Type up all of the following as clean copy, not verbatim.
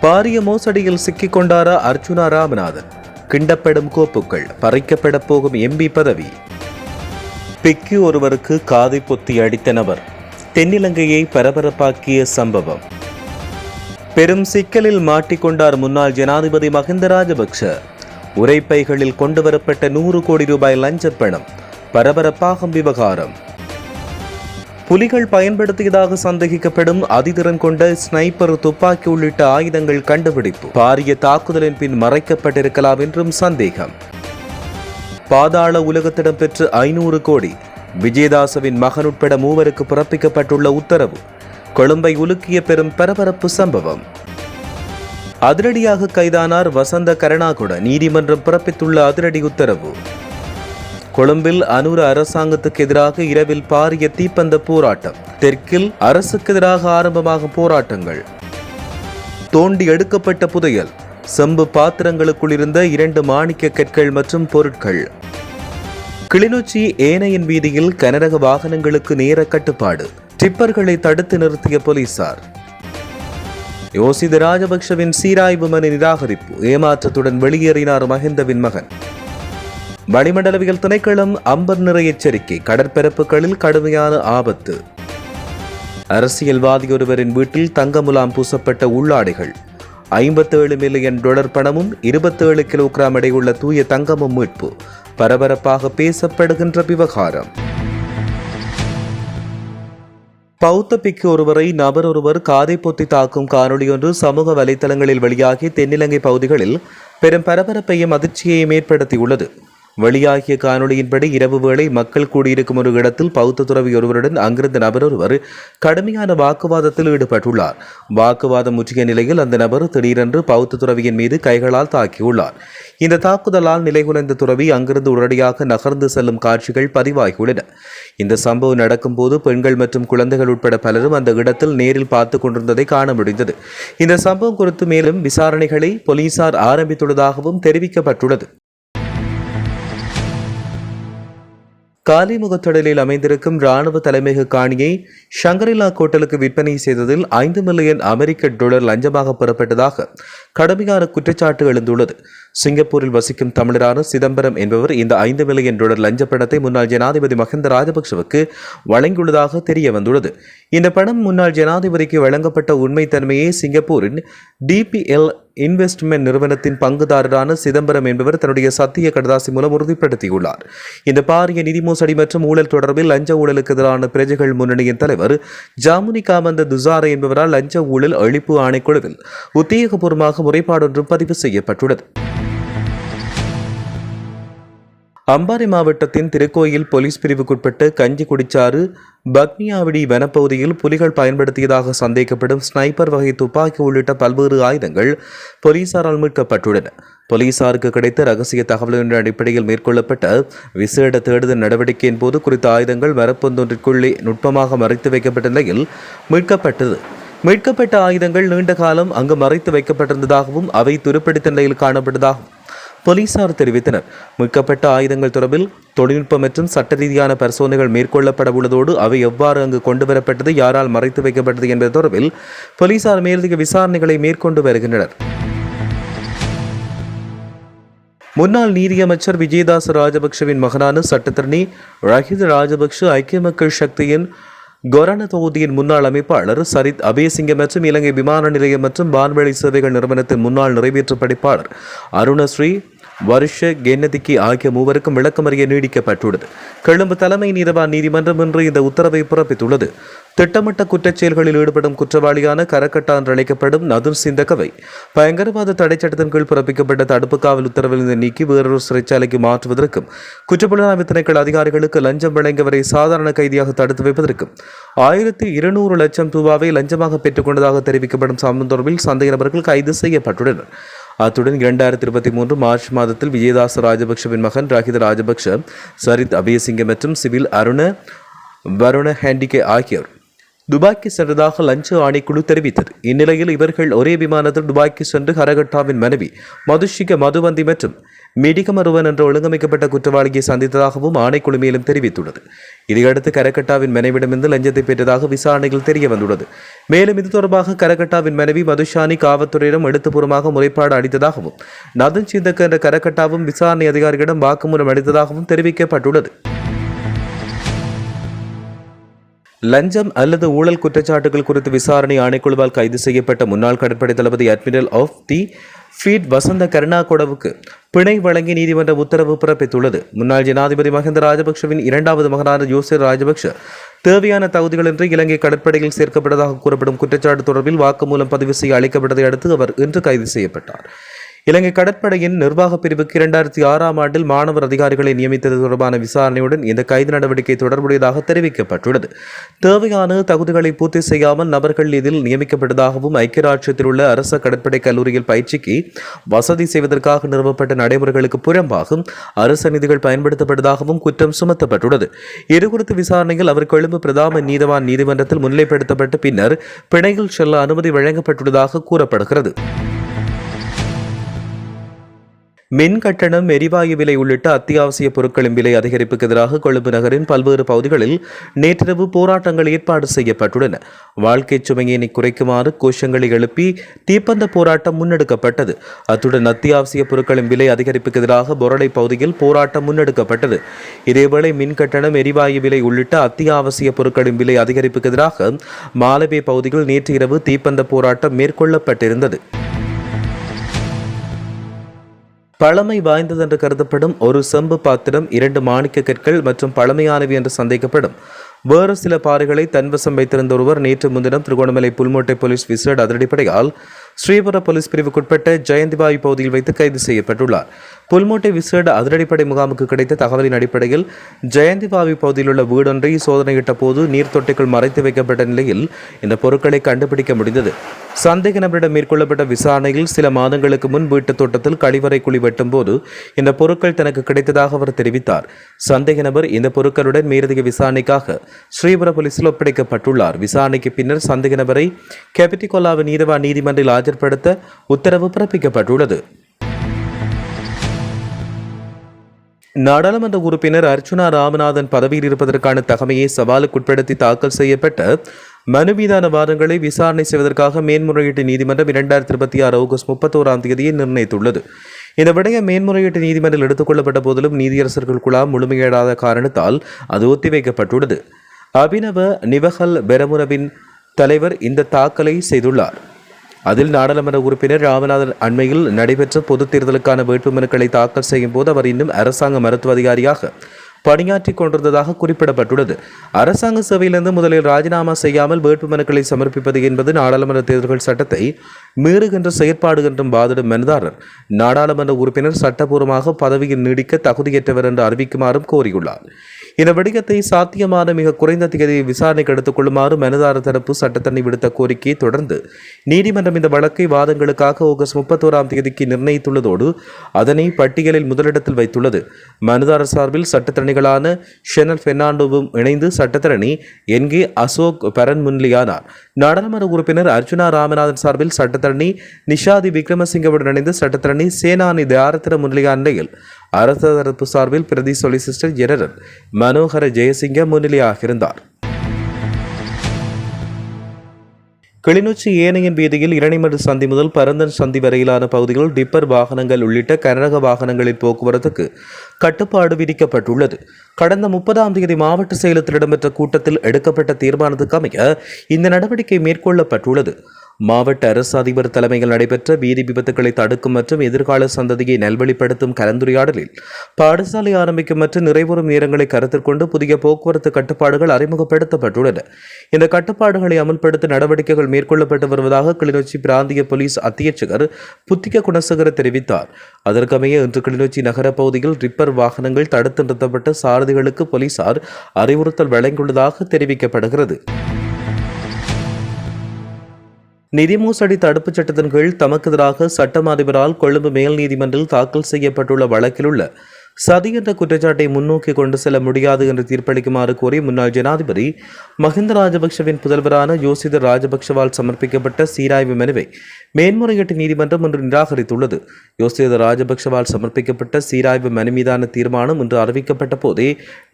பாரிய மோசடியில் சிக்கிக் கொண்டாரா அர்ச்சுனா ராமநாதன். கிண்டப்படும் கோப்புகள், பறிக்கப்பட போகும் எம்பி பதவி. பிக்கு ஒருவருக்கு காதை பொத்தி அடித்த நபர் தென்னிலங்கையை பரபரப்பாக்கிய சம்பவம். பெரும் சிக்கலில் மாட்டிக்கொண்டார் முன்னாள் ஜனாதிபதி மஹிந்த ராஜபக்ஷ. உரைப்பைகளில் கொண்டுவரப்பட்ட 100 கோடி ரூபாய் லஞ்சப் பணம், பரபரப்பாகும் விவகாரம். புலிகள் பயன்படுத்தியதாக சந்தேகிக்கப்படும் அதிதிறன் கொண்ட ஸ்னைப்பர் துப்பாக்கி உள்ளிட்ட ஆயுதங்கள் கண்டுபிடிப்பு. பாரிய தாக்குதலின் பின் மறைக்கப்பட்டிருக்கலாம் என்றும் சந்தேகம். பாதாள உலகத்திடம் பெற்று 500 கோடி. விஜயதாசவின் மகன் உட்பட 3 பிறப்பிக்கப்பட்டுள்ள உத்தரவு. கொழும்பை உலுக்கிய பெரும் பரபரப்பு சம்பவம். அதிரடியாக கைதானார் வசந்த கருணாகுட. நீதிமன்றம் பிறப்பித்துள்ள அதிரடி உத்தரவு. கொழும்பில் அனுர அரசாங்கத்துக்கு எதிராக இரவில் பாரிய தீப்பந்த போராட்டம். தெற்கில் அரசுக்கு எதிராக ஆரம்பமாகும் போராட்டங்கள். தோண்டி எடுக்கப்பட்ட புதையல். செம்பு பாத்திரங்களுக்குள் இருந்த 2 மாணிக்க கற்கள் மற்றும் பொருட்கள். கிளிநொச்சி ஏனையின் வீதியில் கனரக வாகனங்களுக்கு நேர கட்டுப்பாடு. டிப்பர்களை தடுத்து நிறுத்திய போலீசார். யோசித ராஜபக்ஷவின் சீராய்வு மனு நிராகரிப்பு. ஏமாற்றத்துடன் வெளியேறினார் மஹிந்தவின் மகன். வளிமண்டலவியல் திணைக்களம் அம்பர் நிறை எச்சரிக்கை. கடற்பரப்புகளில் கடுமையான ஆபத்து. அரசியல்வாதி ஒருவரின் வீட்டில் தங்க முலாம் பூசப்பட்ட உள்ளாடைகள். 57 மில்லியன் டாலர் பணமும் 27 கிலோகிராம் எடையுள்ள தூய தங்கமும் மீட்பு. பரபரப்பாக பேசப்படுகின்ற விவகாரம். பௌத்த பிக்கு ஒருவரை நபர் ஒருவர் காதை பொத்தி தாக்கும் காணொலியொன்று சமூக வலைதளங்களில் வெளியாகி தென்னிலங்கை பகுதிகளில் பெரும் பரபரப்பையும் அதிர்ச்சியையும் ஏற்படுத்தியுள்ளது. வெளியாகிய காணொலியின்படி இரவு வேளை மக்கள் கூடியிருக்கும் ஒரு இடத்தில் பௌத்த துறவி ஒருவருடன் அங்கிருந்த நபர் ஒருவர் கடுமையான வாக்குவாதத்தில் ஈடுபட்டுள்ளார். வாக்குவாதம் முற்றிய நிலையில் அந்த நபர் திடீரென்று பௌத்த துறவியின் மீது கைகளால் தாக்கியுள்ளார். இந்த தாக்குதலால் நிலைகுலைந்த துறவி அங்கிருந்து உடனடியாக நகர்ந்து செல்லும் காட்சிகள் பதிவாகியுள்ளன. இந்த சம்பவம் நடக்கும் போது பெண்கள் மற்றும் குழந்தைகள் உட்பட பலரும் அந்த இடத்தில் நேரில் பார்த்து கொண்டிருந்ததை காண முடிந்தது. இந்த சம்பவம் குறித்து மேலும் விசாரணைகளை போலீசார் ஆரம்பித்துள்ளதாகவும் தெரிவிக்கப்பட்டுள்ளது. காலிமுகத்தடலில் அமைந்திருக்கும் ராணுவ தலைமையக காணியை ஷங்கரிலா கோட்டலுக்கு விற்பனை செய்ததில் 5 மில்லியன் அமெரிக்க டாலர் லஞ்சமாக பெறப்பட்டதாக கடுமையான குற்றச்சாட்டு எழுந்துள்ளது. சிங்கப்பூரில் வசிக்கும் தமிழரான சிதம்பரம் என்பவர் இந்த 5 மில்லியன் டாலர் லஞ்ச பணத்தை முன்னாள் ஜனாதிபதி மஹிந்த ராஜபக்ஷவுக்கு வழங்கியுள்ளதாக தெரிய வந்துள்ளது. இந்த பணம் முன்னாள் ஜனாதிபதிக்கு வழங்கப்பட்ட உண்மைத்தன்மையை சிங்கப்பூரின் DPL இன்வெஸ்ட்மெண்ட் நிறுவனத்தின் பங்குதாரரான சிதம்பரம் என்பவர் தன்னுடைய சத்திய கடதாசி மூலம் உறுதிப்படுத்தியுள்ளார். இந்த பாரிய நிதி மோசடி மற்றும் ஊழல் தொடர்பில் லஞ்ச ஊழலுக்கு எதிரான பிரஜைகள் முன்னணியின் தலைவர் ஜாமுனி காமந்த துசார என்பவரால் லஞ்ச ஊழல் ஒழிப்பு ஆணைக்குழுவில் உத்தியோகபூர்வமாக முறைப்பாடு ஒன்றும் பதிவு செய்யப்பட்டுள்ளது. அம்பாறை மாவட்டத்தின் திருக்கோயில் போலீஸ் பிரிவுக்குட்பட்ட கஞ்சிக்குடிச்சாறு பக்மியாவடி வனப்பகுதியில் புலிகள் பயன்படுத்தியதாக சந்தேகப்படும் ஸ்னைப்பர் வகை துப்பாக்கி உள்ளிட்ட பல்வேறு ஆயுதங்கள் போலீசாரால் மீட்கப்பட்டுள்ளன. போலீசாருக்கு கிடைத்த ரகசிய தகவலின் அடிப்படையில் மேற்கொள்ளப்பட்ட விசேட தேடுதல் நடவடிக்கையின் போது குறித்த ஆயுதங்கள் மரப்பொந்தொன்றிற்குள்ளே நுட்பமாக மறைத்து வைக்கப்பட்ட நிலையில் மீட்கப்பட்டது. மீட்கப்பட்ட ஆயுதங்கள் நீண்ட காலம் அங்கு மறைத்து வைக்கப்பட்டிருந்ததாகவும் அவை துருப்பிடித்த நிலையில் காணப்பட்டதாகவும் போலீசார் தெரிவித்தனர். மீட்கப்பட்ட ஆயுதங்கள் தொடர்பில் தொழில்நுட்ப மற்றும் சட்ட ரீதியான பரிசோதனைகள் மேற்கொள்ளப்பட உள்ளதோடு அவை எவ்வாறு அங்கு கொண்டுவரப்பட்டது, யாரால் மறைத்து வைக்கப்பட்டது என்பது தொடர்பில் போலீசார் மேலதிக விசாரணைகளை மேற்கொண்டு வருகின்றனர். முன்னாள் நீதியமைச்சர் விஜயதாச ராஜபக்ஷவின் மகனான சட்டத்தரணி ரஹித ராஜபக்ஷ ஐக்கிய மக்கள் சக்தியின் கொரண தொகுதியின் முன்னாள் அமைப்பாளர் சரித் அபேசிங்க மற்றும் இலங்கை விமான நிலையம் மற்றும் வான்வெளி சேவைகள் நிறுவனத்தின் முன்னாள் நிறைவேற்று படிப்பாளர் அருணஸ்ரீ வருஷ கென்னதிக்கு ஆகிய 3 விளக்கமறிய நீடிக்கப்பட்டுள்ளது. கொழும்பு தலைமை நீதவான் நீதிமன்றம் இன்று இந்த உத்தரவை பிறப்பித்துள்ளது. திட்டமிட்ட குற்றச்செயல்களில் ஈடுபடும் குற்றவாளியான கரக்கட்டா என்று அழைக்கப்படும் நதுர் சிந்தகவை பயங்கரவாத தடை சட்டத்தின் கீழ் பிறப்பிக்கப்பட்ட தடுப்பு காவல் உத்தரவிலிருந்து நீக்கி வேறொரு சிறைச்சாலைக்கு மாற்றுவதற்கும் குற்றப்புலனாய்வு திணைக்கள அதிகாரிகளுக்கு லஞ்சம் வழங்கியவரை சாதாரண கைதியாக தடுத்து வைப்பதற்கும் 1200 லட்சம் ரூபாவை லஞ்சமாக பெற்றுக் கொண்டதாக தெரிவிக்கப்படும் சம்பவம் தொடர்பில் சந்தேக நபர்கள் கைது செய்யப்பட்டுள்ளனர். அத்துடன் 2023 மார்ச் மாதத்தில் விஜயதாச ராஜபக்ஷவின் மகன் ரஹித ராஜபக்ஷ, சரித் அபேசிங்க மற்றும் சிவில் வருண ஹேண்டிகே ஆகியோர் துபாய்க்கு சென்றதாக லஞ்ச ஆணைக்குழு தெரிவித்தது. இந்நிலையில் இவர்கள் ஒரே விமானத்தில் துபாய்க்கு சென்று கரகட்டாவின் மனைவி மதுஷிக மதுவந்தி மற்றும் மிடிகமருவன் என்ற ஒழுங்கமைக்கப்பட்ட குற்றவாளியை சந்தித்ததாகவும் ஆணைக்குழு மேலும் தெரிவித்துள்ளது. இதையடுத்து கரகட்டாவின் மனைவிடமிருந்து லஞ்சத்தை பெற்றதாக விசாரணைகள் தெரிய வந்துள்ளது. மேலும் இது தொடர்பாக கரகட்டாவின் மனைவி மதுஷானி காவல்துறையிடம் எழுத்துப்பூர்வமாக முறைப்பாடு அளித்ததாகவும் நதன் சிந்தக் என்ற கரகட்டாவும் விசாரணை அதிகாரிகளிடம் வாக்குமூலம் அளித்ததாகவும் தெரிவிக்கப்பட்டுள்ளது. லஞ்சம் அல்லது ஊழல் குற்றச்சாட்டுகள் குறித்து விசாரணை ஆணைக்குழுவால் கைது செய்யப்பட்ட முன்னாள் கடற்படை தளபதி அட்மிரல் ஆஃப் தி ஃபீட் வசந்த கருணாகொடவுக்கு பிணை வழங்கி நீதிமன்றம் உத்தரவு பிறப்பித்துள்ளது. முன்னாள் ஜனாதிபதி மஹிந்த ராஜபக்ஷவின் இரண்டாவது மகனான ஜோசர் ராஜபக்ஷ தேவையான தகுதிகளின்றி இலங்கை கடற்படையில் சேர்க்கப்பட்டதாக கூறப்படும் குற்றச்சாட்டு தொடர்பில் வாக்குமூலம் பதிவு செய்ய அளிக்கப்பட்டதை அடுத்து அவர் இன்று கைது செய்யப்பட்டார். இலங்கை கடற்படையின் நிர்வாக பிரிவுக்கு 2006ஆம் ஆண்டில் மாணவர் அதிகாரிகளை நியமித்தது தொடர்பான விசாரணையுடன் இந்த கைது நடவடிக்கை தொடர்புடையதாக தெரிவிக்கப்பட்டுள்ளது. தேவையான தகுதிகளை பூர்த்தி செய்யாமல் நபர்கள் இதில் நியமிக்கப்பட்டதாகவும் ஐக்கிய ராஜ்யத்தில் உள்ள அரச கடற்படை கல்லூரியில் பயிற்சிக்கு வசதி செய்வதற்காக நிறுவப்பட்ட நடைமுறைகளுக்கு புறம்பாக அரச நிதிகள் பயன்படுத்தப்பட்டதாகவும் குற்றம் சுமத்தப்பட்டுள்ளது. இதுகுறித்து விசாரணையில் அவர் கொழும்பு பிரதான நீதவான் நீதிமன்றத்தில் முன்னிலைப்படுத்தப்பட்ட பின்னர் பிணையில் செல்ல அனுமதி வழங்கப்பட்டுள்ளதாக கூறப்படுகிறது. மின் கட்டணம், எரிவாயு விலை உள்ளிட்ட அத்தியாவசிய பொருட்களின் விலை அதிகரிப்புக்கு எதிராக கொழும்பு நகரின் பல்வேறு பகுதிகளில் நேற்றிரவு போராட்டங்கள் ஏற்பாடு செய்யப்பட்டுள்ளன. வாழ்க்கை சுமையினை குறைக்குமாறு கோஷங்களை எழுப்பி தீப்பந்த போராட்டம் முன்னெடுக்கப்பட்டது. அத்துடன் அத்தியாவசிய பொருட்களின் விலை அதிகரிப்புக்கு எதிராக பொரளை பகுதியில் போராட்டம் முன்னெடுக்கப்பட்டது. இதேவேளை மின் கட்டணம், எரிவாயு விலை உள்ளிட்ட அத்தியாவசிய பொருட்களின் விலை அதிகரிப்புக்கு எதிராக மாலவே பகுதியில் நேற்று இரவு தீப்பந்த போராட்டம் மேற்கொள்ளப்பட்டிருந்தது. பழமை வாய்ந்தது என்று கருதப்படும் ஒரு செம்பு பாத்திரம், 2 மாணிக்க கற்கள் மற்றும் பழமையானவை என்று சந்தேகப்படும் வேறு சில பாறைகளை தன்வசம் வைத்திருந்த ஒருவர் நேற்று முன்தினம் திருகோணமலை புல்மோட்டை போலீஸ் விசேட அதிரடிப்படையால் ஸ்ரீபுர போலீஸ் பிரிவுக்குட்பட்ட ஜெயந்திபாய் பகுதியில் வைத்து கைது செய்யப்பட்டுள்ளார். புல்மோட்டை விசேட அதிரடிப்படை முகாமுக்கு கிடைத்த தகவலின் அடிப்படையில் ஜெயந்திபாவி பகுதியில் உள்ள வீடொன்றை சோதனையிட்ட போது நீர்த்தொட்டிக்குள் மறைத்து வைக்கப்பட்ட நிலையில் இந்த பொருட்களை கண்டுபிடிக்க முடிந்தது. சந்தேக நபரிடம் மேற்கொள்ளப்பட்ட விசாரணையில் சில மாதங்களுக்கு முன் வீட்டு தோட்டத்தில் கழிவறை குழி வெட்டும் போது இந்த பொருட்கள் தனக்கு கிடைத்ததாக அவர் தெரிவித்தார். சந்தேக நபர் இந்த பொருட்களுடன் மேலதிக விசாரணைக்காக ஸ்ரீபுர போலீசில் ஒப்படைக்கப்பட்டுள்ளார். விசாரணைக்கு பின்னர் சந்தேக நபரை கேபிட்டிகொல்லாவு நீதவான் நீதிமன்றில் ஆஜர்படுத்த உத்தரவு பிறப்பிக்கப்பட்டுள்ளது. நாடாளுமன்ற உறுப்பினர் அர்ச்சுனா ராமநாதன் பதவியில் இருப்பதற்கான தகமையை சவாலுக்குட்படுத்தி தாக்கல் செய்யப்பட்ட மனு மீதான வாதங்களை விசாரணை செய்வதற்காக மேன்முறையீட்டு நீதிமன்றம் 2026 ஆகஸ்ட் 31ஆம் தேதியை நிர்ணயித்துள்ளது. இந்த விடயம் மேன்முறையீட்டு நீதிமன்றில் எடுத்துக் கொள்ளப்பட்ட போதிலும் நீதியரசர்கள் குழாம் முழுமையடையாத காரணத்தால் அது ஒத்திவைக்கப்பட்டுள்ளது. அபினவ நிவஹல் பெரமுனவின் தலைவர் இந்த தாக்கலை செய்துள்ளார். அதில் நாடாளுமன்ற உறுப்பினர் ராமநாதன் அண்மையில் நடைபெற்ற பொதுத் தேர்தலுக்கான வேட்புமனுக்களை தாக்கல் செய்யும் போது அவர் இன்னும் அரசாங்க மருத்துவ அதிகாரியாக பணியாற்றிக் கொண்டிருந்ததாக குறிப்பிடப்பட்டுள்ளது. அரசாங்க சேவையிலிருந்து முதலில் ராஜினாமா செய்யாமல் வேட்புமனுக்களை சமர்ப்பிப்பது என்பது நாடாளுமன்ற தேர்தல்கள் சட்டத்தை மீறுகின்ற செயற்பாடு என்றும் வாதிடும் மனுதாரர் நாடாளுமன்ற உறுப்பினர் சட்டப்பூர்வமாக பதவியில் நீடிக்க தகுதியற்றவர் என்று அறிவிக்குமாறும் கோரியுள்ளார். இந்த விடயத்தை சாத்தியமான மிக குறைந்த தேதியை விசாரணைக்கு எடுத்துக் கொள்ளுமாறு மனுதாரர் தரப்பு சட்டத்தரணி விடுத்த கோரிக்கையை தொடர்ந்து நீதிமன்றம் இந்த வழக்கை வாதங்களுக்காக ஆகஸ்ட் 31ஆம் தேதிக்கு நிர்ணயித்துள்ளதோடு அதனை பட்டியலில் முதலிடத்தில் வைத்துள்ளது. மனுதாரர் சார்பில் சட்டத்தரணிகளான ஷெனல் பெர்னாண்டோவும் இணைந்து சட்டத்தரணி என்கே அசோக் பரன் முன்னிலையானார். நாடாளுமன்ற உறுப்பினர் அர்ச்சுனா ராமநாதன் சார்பில் சட்டத்தரணி நிஷாதி விக்ரமசிங்கவுடன் இணைந்து சட்டத்தரணி சேனானி தயாரத்திர முன்னிலையான நிலையில் அரசு தரப்பு சார்பில் பிரதி சொலிசிஸ்டர் ஜெனரல் மனோகர ஜெயசிங்க முன்னிலையாக இருந்தார். கிளிநொச்சி ஏனையன் வீதியில் இரணிமடு சந்தி முதல் பரந்தன் சந்தி வரையிலான பகுதிகளில் டிப்பர் வாகனங்கள் உள்ளிட்ட கனரக வாகனங்களின் போக்குவரத்துக்கு கட்டுப்பாடு விதிக்கப்பட்டுள்ளது. கடந்த 30ஆம் தேதி மாவட்ட செயலகத்தில் இடம்பெற்ற கூட்டத்தில் எடுக்கப்பட்ட தீர்மானத்துக்கு அமைய இந்த நடவடிக்கை மேற்கொள்ளப்பட்டுள்ளது. மாவட்ட அரசு அதிபர் தலைமையில் நடைபெற்ற வீதி விபத்துக்களை தடுக்கும் மற்றும் எதிர்கால சந்ததியை நல்வழிப்படுத்தும் கலந்துரையாடலில் பாடசாலை ஆரம்பிக்கும் மற்றும் நிறைவேறும் நேரங்களை கருத்தில் கொண்டு புதிய போக்குவரத்து கட்டுப்பாடுகள் அறிமுகப்படுத்தப்பட்டுள்ளன. இந்த கட்டுப்பாடுகளை அமல்படுத்த நடவடிக்கைகள் மேற்கொள்ளப்பட்டு வருவதாக கிளிநொச்சி பிராந்திய போலீஸ் அத்தியட்சகர் புத்திக குணசேகர தெரிவித்தார். அதற்கமைய இன்று கிளிநொச்சி நகர பகுதியில் ரிப்பர் வாகனங்கள் தடுத்து நிறுத்தப்பட்ட சாரதிகளுக்கு போலீசார் அறிவுறுத்தல் வழங்கியுள்ளதாக தெரிவிக்கப்படுகிறது. நிதி மோசடி தடுப்புச் சட்டத்தின் கீழ் தமக்கு எதிராக சட்டம் அதிபரால் கொழும்பு மேல் நீதிமன்றில் தாக்கல் செய்யப்பட்டுள்ள வழக்கில் உள்ள சதி என்ற குற்றச்சாட்டை முன்னோக்கி கொண்டு செல்ல முடியாது என்று தீர்ப்பளிக்குமாறு கோரி முன்னாள் ஜனாதிபதி மஹிந்த ராஜபக்ஷவின் புதல்வரான யோசித ராஜபக்ஷவால் சமர்ப்பிக்கப்பட்ட சீராய்வு மனுவை மேன்முறையீட்டு நீதிமன்றம் இன்று நிராகரித்துள்ளது. யோசித ராஜபக்ஷவால் சமர்ப்பிக்கப்பட்ட சீராய்வு மனு மீதான தீர்மானம் இன்று அறிவிக்கப்பட்ட போதே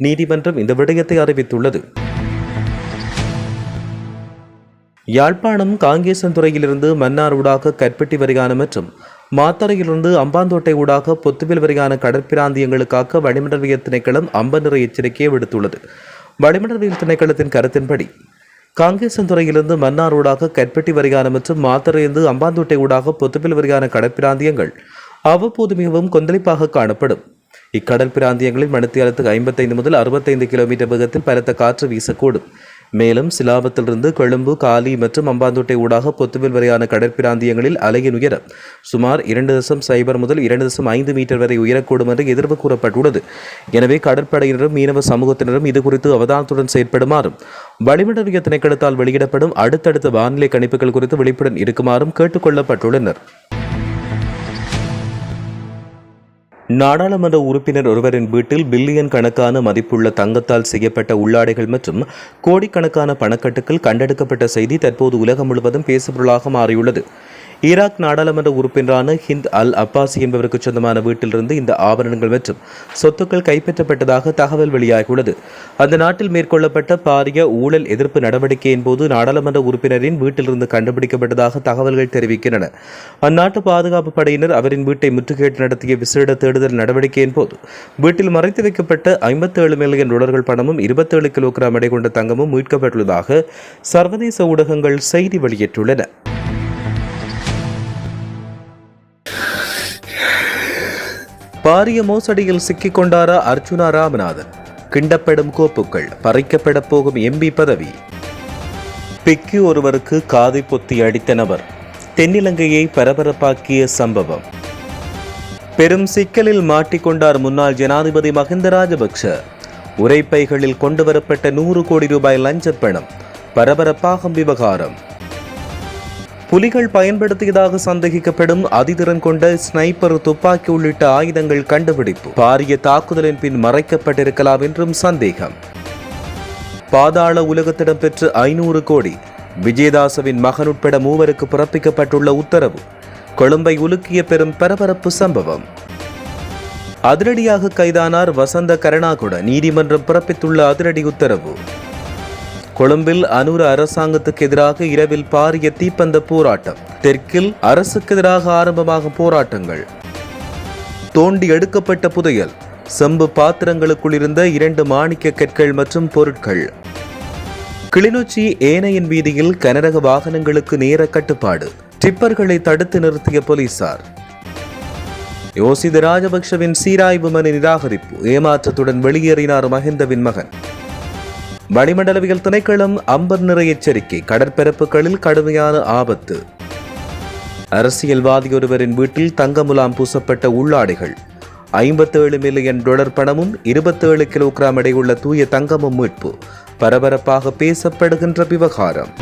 நீதிமன்றம் இந்த விடயத்தை அறிவித்துள்ளது. யாழ்ப்பாணம் காங்கேசன்துறையிலிருந்து மன்னார் ஊடாக கற்பட்டி வரையான மற்றும் மாத்தறையிலிருந்து அம்பாந்தோட்டை ஊடாக பொத்துவில் வரையான கடற்பிராந்தியங்களுக்காக வளிமண்டலவியல் திணைக்களம் அம்பநிற எச்சரிக்கையை விடுத்துள்ளது. வளிமண்டலவியல் திணைக்களத்தின் கருத்தின்படி காங்கேசன்துறையிலிருந்து மன்னார் ஊடாக கற்பட்டி வரையான மற்றும் மாத்தறையிலிருந்து அம்பாந்தோட்டை ஊடாக பொத்துவில் வரையான கடற்பிராந்தியங்கள் அவ்வப்போது மிகவும் கொந்தளிப்பாக காணப்படும். இக்கடல் பிராந்தியங்களில் மணித்தியாலத்துக்கு 55 முதல் 65 கிலோமீட்டர் வேகத்தில் பலத்த காற்று வீசக்கூடும். மேலும் சிலாபத்திலிருந்து கொழும்பு, காலி மற்றும் அம்பாந்தோட்டை ஊடாக பொத்துவில் வரையான கடற்பிராந்தியங்களில் அலையின் உயரம் சுமார் 2.0 முதல் 2.5 மீட்டர் வரை உயரக்கூடும் என்று எதிர்ப்பு கூறப்பட்டுள்ளது. எனவே கடற்படையினரும் மீனவ சமூகத்தினரும் இதுகுறித்து அவதானத்துடன் செயற்படுமாறும் வளிமண்டலவியல் திணைக்களத்தால் வெளியிடப்படும் அடுத்தடுத்த வானிலை கணிப்புகள் குறித்து விழிப்புடன் இருக்குமாறும் கேட்டுக் கொள்ளப்பட்டுள்ளனர். நாடாளுமன்ற உறுப்பினர் ஒருவரின் வீட்டில் பில்லியன் கணக்கான மதிப்புள்ள தங்கத்தால் செய்யப்பட்ட உள்ளாடைகள் மற்றும் கோடிக்கணக்கான பணக்கட்டுகள் கண்டெடுக்கப்பட்ட செய்தி தற்போது உலகம் முழுவதும் பேசுபொருளாக மாறியுள்ளது. ஈராக் நாடாளுமன்ற உறுப்பினரான ஹிந்த் அல் அப்பாசி என்பவருக்கு சொந்தமான வீட்டிலிருந்து இந்த ஆபரணங்கள் மற்றும் சொத்துக்கள் கைப்பற்றப்பட்டதாக தகவல் வெளியாகியுள்ளது. அந்த நாட்டில் மேற்கொள்ளப்பட்ட பாரிய ஊழல் எதிர்ப்பு நடவடிக்கையின் போது நாடாளுமன்ற உறுப்பினரின் வீட்டிலிருந்து கண்டுபிடிக்கப்பட்டதாக தகவல்கள் தெரிவிக்கின்றன. அந்நாட்டு பாதுகாப்பு படையினர் அவரின் வீட்டை முற்றுகையிட்டு நடத்திய விசேட தேடுதல் நடவடிக்கையின் போது வீட்டில் மறைத்து வைக்கப்பட்ட $57 மில்லியன் பணமும் 27 கிலோகிராம் எடை கொண்ட தங்கமும் மீட்கப்பட்டுள்ளதாக சர்வதேச ஊடகங்கள் செய்தி வெளியிட்டுள்ளன. பாரிய மோசடியில் சிக்கிக் கொண்டாரா அர்ச்சுனா ராமநாதன்? கிண்டப்படும் கோப்புகள், பறிக்கப்பட போகும் எம்பி பதவி. பிக்கு ஒருவருக்கு காதை பொத்தி அடித்த நபர் தென்னிலங்கையை பரபரப்பாக்கிய சம்பவம். பெரும் சிக்கலில் மாட்டிக்கொண்டார் முன்னாள் ஜனாதிபதி மஹிந்த ராஜபக்ஷ. உரைப்பைகளில் கொண்டுவரப்பட்ட 100 கோடி ரூபாய் லஞ்சப் பணம், பரபரப்பாகும் விவகாரம். புலிகள் பயன்படுத்தியதாக சந்தேகிக்கப்படும் அதிதிறன் கொண்ட ஸ்னைப்பர் துப்பாக்கி உள்ளிட்ட ஆயுதங்கள் கண்டுபிடிப்பு. பாரிய தாக்குதலின் பின் மறைக்கப்பட்டிருக்கலாம் என்றும் சந்தேகம். பாதாள உலகத்திடம் பெற்று 500 கோடி. விஜயதாசவின் மகன் உட்பட 3 பிறப்பிக்கப்பட்டுள்ள உத்தரவு. கொழும்பை உலுக்கிய பெரும் பரபரப்பு சம்பவம். அதிரடியாக கைதானார் வசந்த கருணாகுட. நீதிமன்றம் பிறப்பித்துள்ள அதிரடி உத்தரவு. கொழும்பில் அனுர அரசாங்கத்துக்கு எதிராக இரவில் பாரிய தீப்பந்த போராட்டம். தெற்கில் அரசுக்கு எதிராக ஆரம்பமாகும் போராட்டங்கள். தோண்டி எடுக்கப்பட்ட புதையல். செம்பு பாத்திரங்களுக்குள் இருந்த 2 மாணிக்க கற்கள் மற்றும் பொருட்கள். கிளிநொச்சி ஏனையின் வீதியில் கனரக வாகனங்களுக்கு நேர கட்டுப்பாடு. டிப்பர்களை தடுத்து நிறுத்திய போலீசார். யோசித ராஜபக்ஷவின் சீராய்வு மனு நிராகரிப்பு. ஏமாற்றத்துடன் வெளியேறினார் மஹிந்தவின் மகன். வளிமண்டலவியல் திணைக்களம் அம்பர் நிற எச்சரிக்கை. கடற்பரப்புகளில் கடுமையான ஆபத்து. அரசியல்வாதி ஒருவரின் வீட்டில் தங்க முலாம் பூசப்பட்ட உள்ளாடைகள், $57 மில்லியன் பணமும் 27 கிலோகிராம் எடையுள்ள தூய தங்கமும் மீட்பு. பரபரப்பாக பேசப்படுகின்ற விவகாரம்.